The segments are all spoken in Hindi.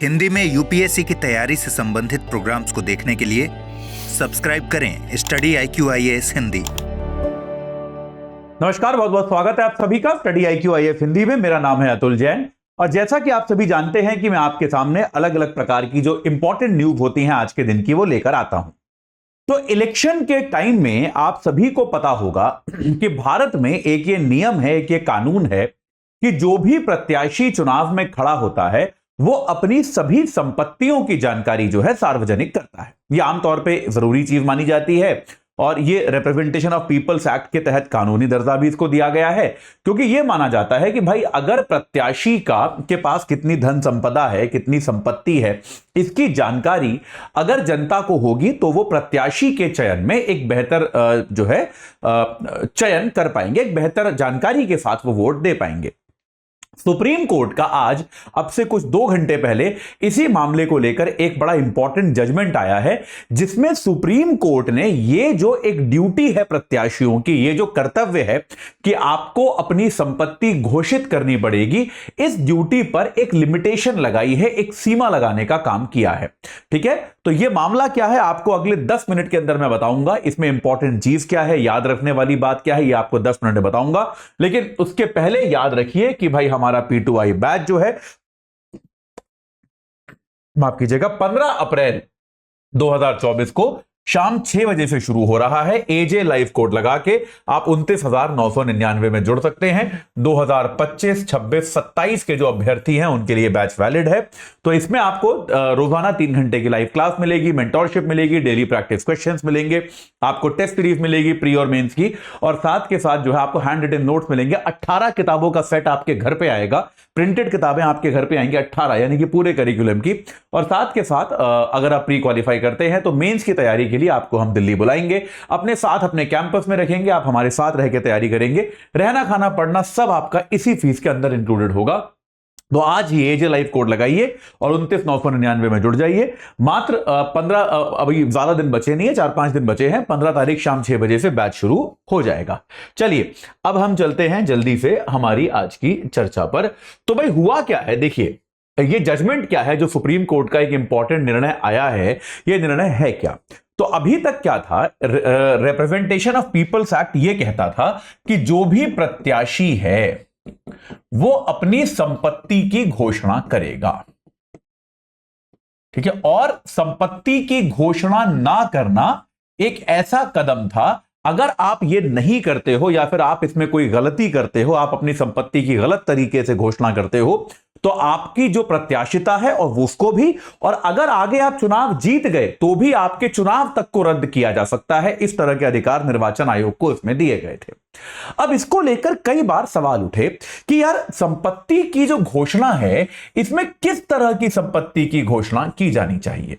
हिंदी में यूपीएससी की तैयारी से संबंधित प्रोग्राम्स को देखने के लिए सब्सक्राइब करें स्टडी IQ-IAS हिंदी। नमस्कार, बहुत बहुत स्वागत है आप सभी का स्टडी IQ-IAS हिंदी में। मेरा नाम है अतुल जैन और जैसा कि आप सभी जानते हैं कि मैं आपके सामने अलग अलग प्रकार की जो इंपॉर्टेंट न्यूज होती हैं आज के दिन की वो लेकर आता हूं। तो इलेक्शन के टाइम में आप सभी को पता होगा कि भारत में एक ये नियम है, एक ये कानून है कि जो भी प्रत्याशी चुनाव में खड़ा होता है वो अपनी सभी संपत्तियों की जानकारी जो है सार्वजनिक करता है। ये आमतौर पे जरूरी चीज मानी जाती है और ये रिप्रेजेंटेशन ऑफ पीपल्स एक्ट के तहत कानूनी दर्जा भी इसको दिया गया है, क्योंकि ये माना जाता है कि भाई अगर प्रत्याशी के पास कितनी धन संपदा है, कितनी संपत्ति है, इसकी जानकारी अगर जनता को होगी तो वो प्रत्याशी के चयन में एक बेहतर जो है चयन कर पाएंगे, एक बेहतर जानकारी के साथ वो वोट दे पाएंगे। सुप्रीम कोर्ट का आज अब से कुछ 2 घंटे पहले इसी मामले को लेकर एक बड़ा इंपॉर्टेंट जजमेंट आया है, जिसमें सुप्रीम कोर्ट ने ये जो एक ड्यूटी है प्रत्याशियों की, ये जो कर्तव्य है कि आपको अपनी संपत्ति घोषित करनी पड़ेगी, इस ड्यूटी पर एक लिमिटेशन लगाई है, एक सीमा लगाने का काम किया है। ठीक है, तो ये मामला क्या है आपको अगले 10 मिनट के अंदर मैं बताऊंगा। इसमें इंपॉर्टेंट चीज क्या है, याद रखने वाली बात क्या है, ये आपको 10 मिनट में बताऊंगा। लेकिन उसके पहले याद रखिए कि भाई हमारा P2I बैच जो है, माफ कीजिएगा, 15 अप्रैल 2024 को शाम 6 बजे से शुरू हो रहा है। एजे लाइव कोड लगा के आप 29,999 में जुड़ सकते हैं। 2025, 26, 27 के जो अभ्यर्थी हैं उनके लिए बैच वैलिड है। तो इसमें आपको रोजाना 3 घंटे की लाइव क्लास मिलेगी, मेंटोरशिप मिलेगी, डेली प्रैक्टिस क्वेश्चंस मिलेंगे, आपको टेस्ट सीरीज मिलेगी प्री और मेंस की, और साथ के साथ जो है आपको हैंड रिटन नोट्स मिलेंगे। 18 किताबों का सेट आपके घर पे आएगा, प्रिंटेड किताबें आपके घर पे आएंगी 18, यानी कि पूरे करिकुलम की। और साथ के साथ अगर आप प्री क्वालिफाई करते हैं तो मेंस की तैयारी के लिए आपको हम दिल्ली बुलाएंगे, अपने साथ अपने कैंपस में रखेंगे, आप हमारे साथ रह के तैयारी करेंगे। रहना खाना पढ़ना सब आपका इसी फीस के अंदर इंक्लूडेड होगा। तो आज ही एजे लाइव कोड लगाइए और 29,999 में जुड़ जाइए। मात्र 15, अभी ज्यादा दिन बचे नहीं है, 4-5 दिन बचे हैं। 15 तारीख शाम 6 बजे से बैच शुरू हो जाएगा। चलिए अब हम चलते हैं जल्दी से हमारी आज की चर्चा पर। तो भाई हुआ क्या है, देखिए ये जजमेंट क्या है जो सुप्रीम कोर्ट का एक इंपॉर्टेंट निर्णय आया है। ये निर्णय है क्या, तो अभी तक क्या था, रिप्रेजेंटेशन ऑफ पीपल्स एक्ट ये कहता था कि जो भी प्रत्याशी है वो अपनी संपत्ति की घोषणा करेगा। ठीक है, और संपत्ति की घोषणा ना करना एक ऐसा कदम था, अगर आप ये नहीं करते हो या फिर आप इसमें कोई गलती करते हो, आप अपनी संपत्ति की गलत तरीके से घोषणा करते हो, तो आपकी जो प्रत्याशिता है और वो उसको भी, और अगर आगे आप चुनाव जीत गए तो भी आपके चुनाव तक को रद्द किया जा सकता है। इस तरह के अधिकार निर्वाचन आयोग को इसमें दिए गए थे। अब इसको लेकर कई बार सवाल उठे कि यार संपत्ति की जो घोषणा है, इसमें किस तरह की संपत्ति की घोषणा की जानी चाहिए,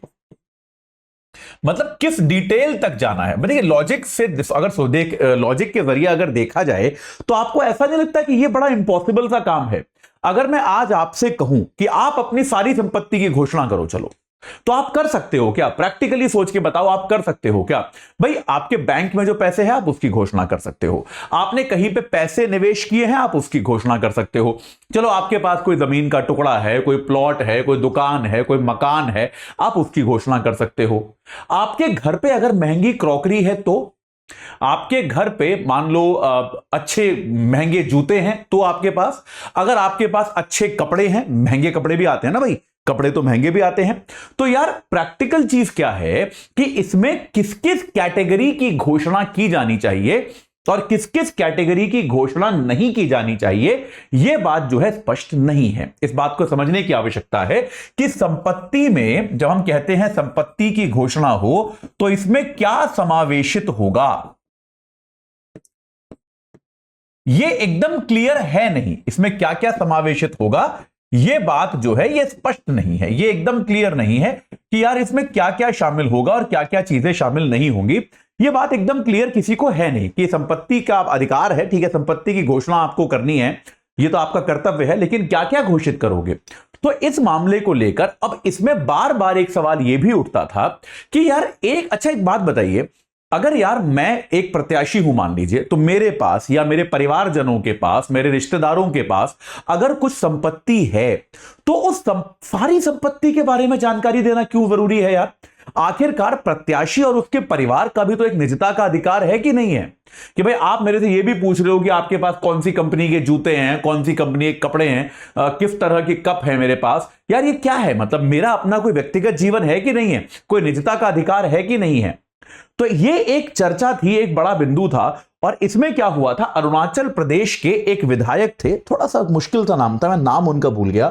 मतलब किस डिटेल तक जाना है। देखिए लॉजिक से अगर लॉजिक के जरिए अगर देखा जाए तो आपको ऐसा नहीं लगता कि यह बड़ा इंपॉसिबल सा काम है। अगर मैं आज आपसे कहूं कि आप अपनी सारी संपत्ति की घोषणा करो, चलो, तो आप कर सकते हो क्या? प्रैक्टिकली सोच के बताओ, आप कर सकते हो क्या? भाई आपके बैंक में जो पैसे हैं आप उसकी घोषणा कर सकते हो, आपने कहीं पे पैसे निवेश किए हैं आप उसकी घोषणा कर सकते हो। चलो आपके पास कोई जमीन का टुकड़ा है, कोई प्लॉट है, कोई दुकान है, कोई मकान है, आप उसकी घोषणा कर सकते हो। आपके घर पे अगर महंगी क्रॉकरी है, तो आपके घर पे मान लो अच्छे महंगे जूते हैं तो आपके पास, अगर आपके पास अच्छे कपड़े हैं, महंगे कपड़े भी आते हैं ना भाई, कपड़े तो महंगे भी आते हैं। तो यार प्रैक्टिकल चीज क्या है कि इसमें किस किस कैटेगरी की घोषणा की जानी चाहिए और किस किस कैटेगरी की घोषणा नहीं की जानी चाहिए, यह बात जो है स्पष्ट नहीं है। इस बात को समझने की आवश्यकता है कि संपत्ति में जब हम कहते हैं संपत्ति की घोषणा हो तो इसमें क्या समावेशित होगा, यह एकदम क्लियर है नहीं। इसमें क्या क्या समावेशित होगा यह बात जो है यह स्पष्ट नहीं है, यह एकदम क्लियर नहीं है कि यार इसमें क्या क्या शामिल होगा और क्या क्या चीजें शामिल नहीं होंगी। यह बात एकदम क्लियर किसी को है नहीं कि संपत्ति का अधिकार है, ठीक है, संपत्ति की घोषणा आपको करनी है, यह तो आपका कर्तव्य है, लेकिन क्या क्या घोषित करोगे। तो इस मामले को लेकर अब इसमें बार बार एक सवाल यह भी उठता था कि यार एक बात बताइए अगर यार मैं एक प्रत्याशी हूं मान लीजिए, तो मेरे पास या मेरे परिवारजनों के पास, मेरे रिश्तेदारों के पास अगर कुछ संपत्ति है, तो उस सारी संपत्ति के बारे में जानकारी देना क्यों जरूरी है यार? आखिरकार प्रत्याशी और उसके परिवार का भी तो एक निजता का अधिकार है कि नहीं है? कि भाई आप मेरे से ये भी पूछ रहे हो कि आपके पास कौन सी कंपनी के जूते हैं, कौन सी कंपनी के कपड़े हैं, किस तरह की कप है मेरे पास। यार ये क्या है? मतलब मेरा अपना कोई व्यक्तिगत जीवन है कि नहीं है? कोई निजता का अधिकार है कि नहीं है? तो ये एक चर्चा थी, एक बड़ा बिंदु था। और इसमें क्या हुआ था, अरुणाचल प्रदेश के एक विधायक थे, थोड़ा सा मुश्किल सा नाम था, मैं नाम उनका भूल गया।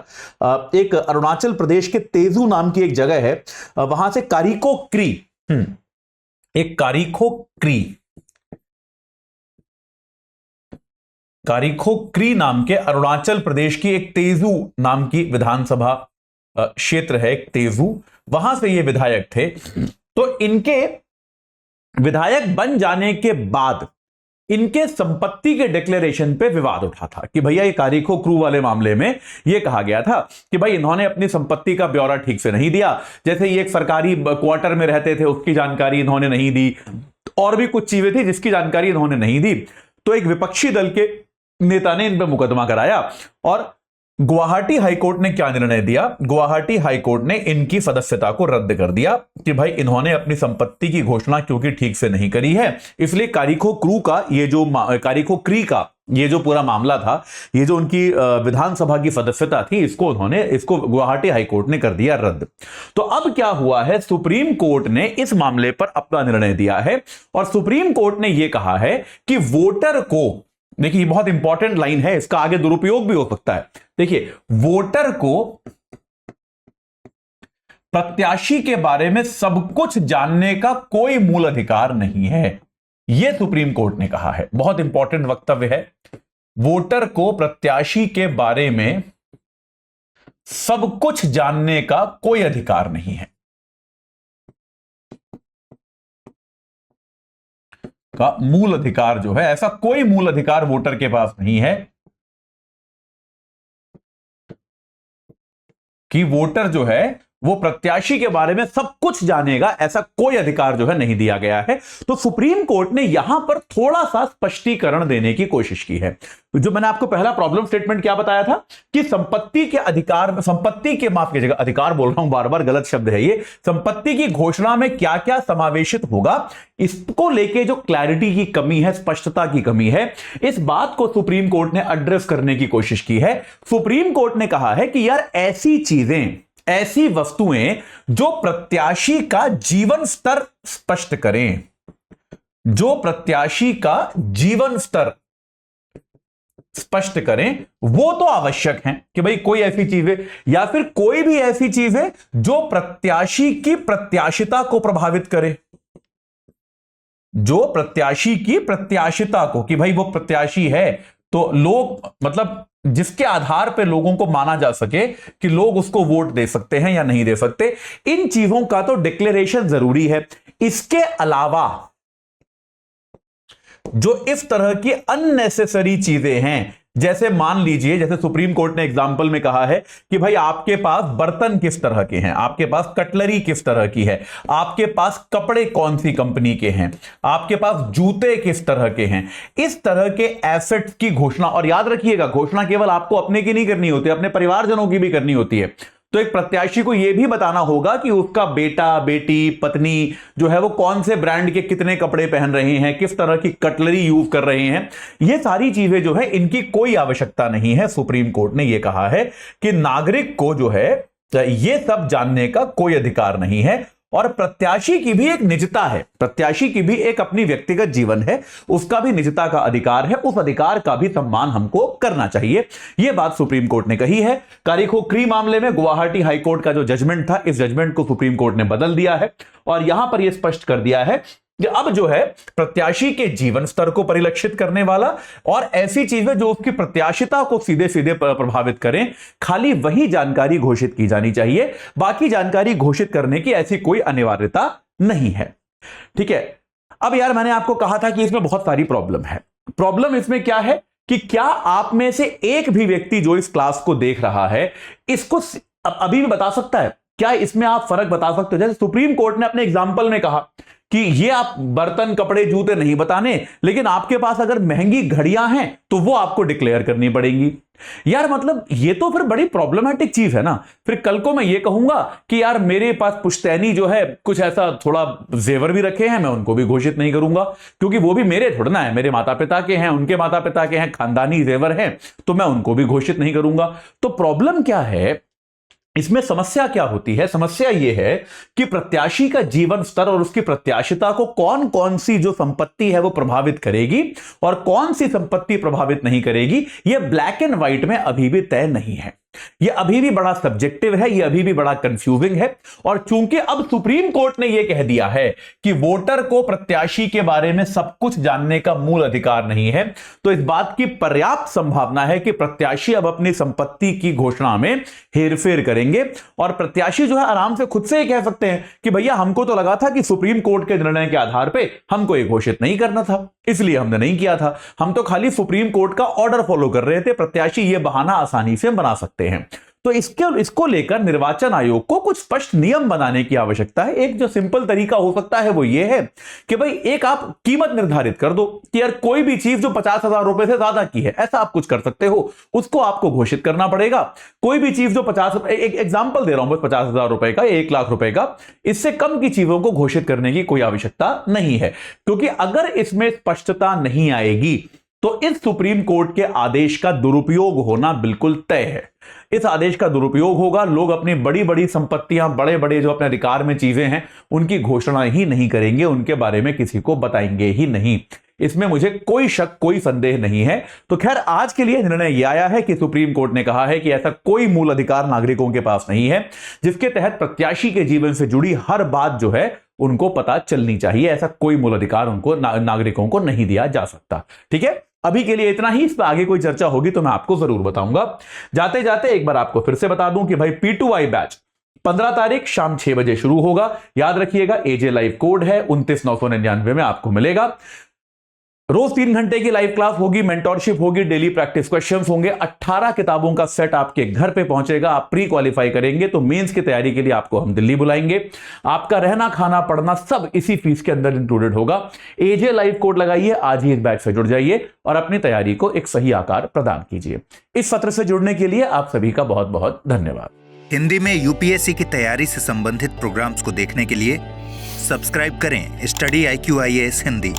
एक अरुणाचल प्रदेश के तेजू नाम की एक जगह है, वहां से कारिको क्री, एक कारिको क्री नाम के अरुणाचल प्रदेश की एक तेजू नाम की विधानसभा क्षेत्र है, एक तेजू, वहां से ये विधायक थे। तो इनके विधायक बन जाने के बाद इनके संपत्ति के डिक्लेरेशन पे विवाद उठा था कि भैया ये कारिको क्रू वाले मामले में ये कहा गया था कि भाई इन्होंने अपनी संपत्ति का ब्यौरा ठीक से नहीं दिया। जैसे ये एक सरकारी क्वार्टर में रहते थे, उसकी जानकारी इन्होंने नहीं दी, और भी कुछ चीजें थी जिसकी जानकारी इन्होंने नहीं दी। तो एक विपक्षी दल के नेता ने इन पर मुकदमा कराया और गुवाहाटी हाईकोर्ट ने क्या निर्णय दिया? गुवाहाटी हाईकोर्ट ने इनकी सदस्यता को रद्द कर दिया कि भाई इन्होंने अपनी संपत्ति की घोषणा क्योंकि ठीक से नहीं करी है, इसलिए कारिको क्रू का ये जो कारिको क्री का ये जो पूरा मामला था, ये जो उनकी विधानसभा की सदस्यता थी, इसको गुवाहाटी हाईकोर्ट ने कर दिया रद्द। तो अब क्या हुआ है, सुप्रीम कोर्ट ने इस मामले पर अपना निर्णय दिया है और सुप्रीम कोर्ट ने यह कहा है कि वोटर को, देखिए बहुत इंपॉर्टेंट लाइन है, इसका आगे दुरुपयोग भी हो सकता है। देखिए, वोटर को प्रत्याशी के बारे में सब कुछ जानने का कोई मूल अधिकार नहीं है, यह सुप्रीम कोर्ट ने कहा है। बहुत इंपॉर्टेंट वक्तव्य है। वोटर को प्रत्याशी के बारे में सब कुछ जानने का कोई अधिकार नहीं है का मूल अधिकार जो है, ऐसा कोई मूल अधिकार वोटर के पास नहीं है कि वोटर जो है वो प्रत्याशी के बारे में सब कुछ जानेगा, ऐसा कोई अधिकार जो है नहीं दिया गया है। तो सुप्रीम कोर्ट ने यहां पर थोड़ा सा स्पष्टीकरण देने की कोशिश की है। जो मैंने आपको पहला प्रॉब्लम स्टेटमेंट क्या बताया था कि संपत्ति के माफ कीजिएगा, अधिकार बोल रहा हूं बार बार, गलत शब्द है ये, संपत्ति की घोषणा में क्या क्या समावेशित होगा, इसको लेके जो क्लैरिटी की कमी है, स्पष्टता की कमी है, इस बात को सुप्रीम कोर्ट ने एड्रेस करने की कोशिश की है। सुप्रीम कोर्ट ने कहा है कि यार ऐसी चीजें, ऐसी वस्तुएं जो प्रत्याशी का जीवन स्तर स्पष्ट करें, जो प्रत्याशी का जीवन स्तर स्पष्ट करें, वो तो आवश्यक है कि भाई कोई ऐसी चीजें या फिर कोई भी ऐसी चीजें जो प्रत्याशी की प्रत्याशिता को प्रभावित करे, जो प्रत्याशी की प्रत्याशिता को, कि भाई वो प्रत्याशी है तो लोग, मतलब जिसके आधार पर लोगों को माना जा सके कि लोग उसको वोट दे सकते हैं या नहीं दे सकते, इन चीजों का तो डिक्लेरेशन जरूरी है। इसके अलावा जो इस तरह की अननेसेसरी चीजें हैं, जैसे मान लीजिए, जैसे सुप्रीम कोर्ट ने एग्जाम्पल में कहा है कि भाई आपके पास बर्तन किस तरह के हैं, आपके पास कटलरी किस तरह की है, आपके पास कपड़े कौन सी कंपनी के हैं, आपके पास जूते किस तरह के हैं, इस तरह के एसेट्स की घोषणा। और याद रखिएगा, घोषणा केवल आपको अपने की नहीं करनी होती, अपने परिवारजनों की भी करनी होती है। तो एक प्रत्याशी को यह भी बताना होगा कि उसका बेटा, बेटी, पत्नी जो है वो कौन से ब्रांड के कितने कपड़े पहन रहे हैं, किस तरह की कटलरी यूज कर रहे हैं। ये सारी चीजें जो है इनकी कोई आवश्यकता नहीं है। सुप्रीम कोर्ट ने यह कहा है कि नागरिक को जो है ये सब जानने का कोई अधिकार नहीं है। और प्रत्याशी की भी एक निजता है, प्रत्याशी की भी एक अपनी व्यक्तिगत जीवन है, उसका भी निजता का अधिकार है, उस अधिकार का भी सम्मान हमको करना चाहिए। यह बात सुप्रीम कोर्ट ने कही है। कारिको क्री मामले में गुवाहाटी हाईकोर्ट का जो जजमेंट था, इस जजमेंट को सुप्रीम कोर्ट ने बदल दिया है और यहां पर यह स्पष्ट कर दिया है कि अब जो है प्रत्याशी के जीवन स्तर को परिलक्षित करने वाला और ऐसी चीजें जो उसकी प्रत्याशिता को सीधे सीधे प्रभावित करें, खाली वही जानकारी घोषित की जानी चाहिए, बाकी जानकारी घोषित करने की ऐसी कोई अनिवार्यता नहीं है। ठीक है। अब यार मैंने आपको कहा था कि इसमें बहुत सारी प्रॉब्लम है। प्रॉब्लम इसमें क्या है कि क्या आप में से एक भी व्यक्ति जो इस क्लास को देख रहा है इसको अभी भी बता सकता है? क्या इसमें आप फर्क बता सकते हो? जैसे सुप्रीम कोर्ट ने अपने एग्जाम्पल में कहा कि ये आप बर्तन, कपड़े, जूते नहीं बताने, लेकिन आपके पास अगर महंगी घड़ियां हैं तो वो आपको डिक्लेयर करनी पड़ेंगी। यार मतलब ये तो फिर बड़ी प्रॉब्लमेटिक चीज है ना। फिर कल को मैं ये कहूंगा कि यार मेरे पास पुश्तैनी जो है कुछ ऐसा थोड़ा जेवर भी रखे हैं, मैं उनको भी घोषित नहीं करूंगा, क्योंकि वो भी मेरे थोड़ा ना है, मेरे माता पिता के हैं, उनके माता पिता के हैं, खानदानी जेवर हैं, तो मैं उनको भी घोषित नहीं करूंगा। तो प्रॉब्लम क्या है इसमें, समस्या क्या होती है? समस्या यह है कि प्रत्याशी का जीवन स्तर और उसकी प्रत्याशिता को कौन कौन सी जो संपत्ति है वो प्रभावित करेगी और कौन सी संपत्ति प्रभावित नहीं करेगी, यह ब्लैक एंड व्हाइट में अभी भी तय नहीं है। यह अभी भी बड़ा सब्जेक्टिव है, यह अभी भी बड़ा कंफ्यूजिंग है। और चूंकि अब सुप्रीम कोर्ट ने यह कह दिया है कि वोटर को प्रत्याशी के बारे में सब कुछ जानने का मूल अधिकार नहीं है, तो इस बात की पर्याप्त संभावना है कि प्रत्याशी अब अपनी संपत्ति की घोषणा में हेरफेर करेंगे। और प्रत्याशी जो है आराम से खुद से ही कह सकते हैं कि भैया हमको तो लगा था कि सुप्रीम कोर्ट के निर्णय के आधार पर हमको यह घोषित नहीं करना था, इसलिए हमने नहीं किया था, हम तो खाली सुप्रीम कोर्ट का ऑर्डर फॉलो कर रहे थे। प्रत्याशी यह बहाना आसानी से बना सकते हैं। तो इसको लेकर निर्वाचन आयोग को कुछ स्पष्ट नियम बनाने की आवश्यकता है। एक जो सिंपल तरीका हो सकता है वो ये है कि भाई एक आप कीमत निर्धारित कर दो कि यार कोई भी चीज जो 50,000 रुपए से ज्यादा की है, ऐसा आप कुछ कर सकते हो, उसको आपको घोषित करना पड़ेगा। कोई भी चीज जो 50, एक एग्जाम्पल दे रहा हूं, 50,000 रुपए का, 1 लाख रुपए का, इससे कम की चीजों को घोषित करने की कोई आवश्यकता नहीं है। क्योंकि अगर इसमें स्पष्टता नहीं आएगी तो इस सुप्रीम कोर्ट के आदेश का दुरुपयोग होना बिल्कुल तय है। इस आदेश का दुरुपयोग होगा, लोग अपनी बड़ी बड़ी संपत्तियां, बड़े बड़े जो अपने अधिकार में चीजें हैं, उनकी घोषणा ही नहीं करेंगे, उनके बारे में किसी को बताएंगे ही नहीं। इसमें मुझे कोई शक, कोई संदेह नहीं है। तो खैर आज के लिए निर्णय यह आया है कि सुप्रीम कोर्ट ने कहा है कि ऐसा कोई मूल अधिकार नागरिकों के पास नहीं है जिसके तहत प्रत्याशी के जीवन से जुड़ी हर बात जो है उनको पता चलनी चाहिए। ऐसा कोई मूल अधिकार उनको नागरिकों को नहीं दिया जा सकता। ठीक है, अभी के लिए इतना ही। इस पर आगे कोई चर्चा होगी तो मैं आपको जरूर बताऊंगा। जाते जाते एक बार आपको फिर से बता दूं कि भाई P2I बैच 15 तारीख शाम 6 बजे शुरू होगा। याद रखिएगा AJ लाइव कोड है 29,999 में आपको मिलेगा। रोज 3 घंटे की लाइव क्लास होगी, मेंटोरशिप होगी, डेली प्रैक्टिस क्वेश्चंस होंगे, 18 किताबों का सेट आपके घर पे पहुंचेगा। आप प्री क्वालिफाई करेंगे तो मेंस की तैयारी के लिए आपको हम दिल्ली बुलाएंगे। आपका रहना, खाना, पढ़ना सब इसी फीस के अंदर इंक्लूडेड होगा। AJ लाइव कोड लगाइए, आज ही इस बैच से जुड़ जाइए और अपनी तैयारी को एक सही आकार प्रदान कीजिए। इस सत्र से जुड़ने के लिए आप सभी का बहुत बहुत धन्यवाद। हिंदी में UPSC की तैयारी से संबंधित प्रोग्राम्स को देखने के लिए सब्सक्राइब करें स्टडी IQ IAS हिंदी।